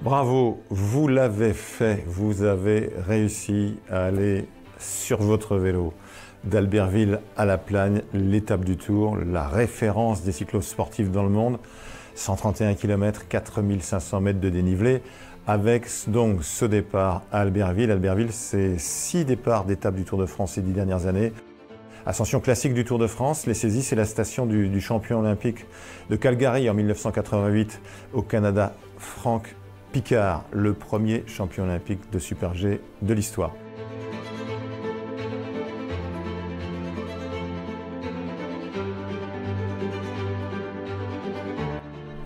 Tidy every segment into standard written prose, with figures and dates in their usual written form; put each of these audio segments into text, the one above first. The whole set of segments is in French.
Bravo, vous l'avez fait, vous avez réussi à aller sur votre vélo d'Albertville à La Plagne, l'étape du Tour, la référence des cyclosportifs dans le monde, 131 km, 4500 mètres de dénivelé, avec donc ce départ à Albertville. Albertville, c'est 6 départs d'étape du Tour de France ces 10 dernières années. Ascension classique du Tour de France, les saisies, c'est la station du champion olympique de Calgary en 1988 au Canada, Franck Piccard, le premier champion olympique de Super G de l'histoire.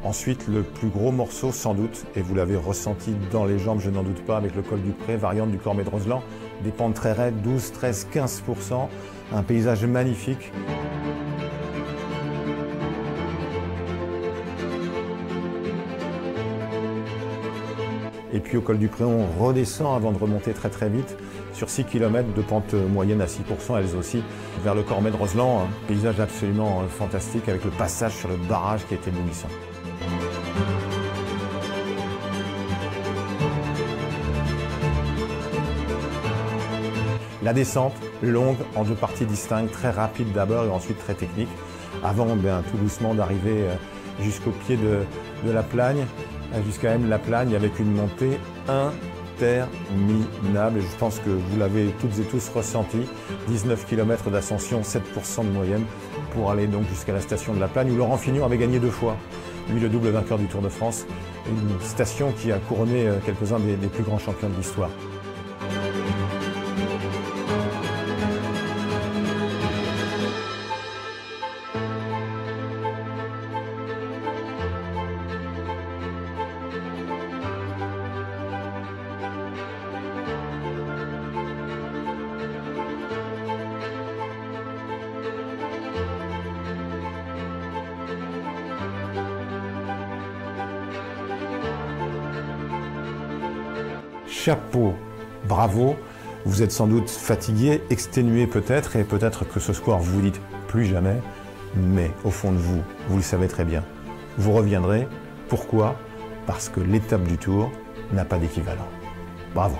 Ensuite, le plus gros morceau, sans doute, et vous l'avez ressenti dans les jambes, je n'en doute pas, avec le col du Pré, variante du Cormet de Roseland, des pentes très raides, 12, 13, 15%, un paysage magnifique. Et puis au col du Pré, on redescend avant de remonter très très vite sur 6 km de pente moyenne à 6%, elles aussi, vers le Cormet de Roseland, un paysage absolument fantastique avec le passage sur le barrage qui était éblouissant. La descente, longue, en 2 parties distinctes, très rapide d'abord et ensuite très technique, avant tout doucement d'arriver jusqu'au pied de la Plagne, jusqu'à même la Plagne avec une montée interminable. Et je pense que vous l'avez toutes et tous ressenti, 19 km d'ascension, 7% de moyenne, pour aller donc jusqu'à la station de la Plagne, où Laurent Fignon avait gagné 2 fois, lui le double vainqueur du Tour de France, une station qui a couronné quelques-uns des plus grands champions de l'histoire. Chapeau, bravo, vous êtes sans doute fatigué, exténué peut-être, et peut-être que ce soir vous vous dites plus jamais, mais au fond de vous, vous le savez très bien, vous reviendrez. Pourquoi? Parce que l'étape du Tour n'a pas d'équivalent. Bravo.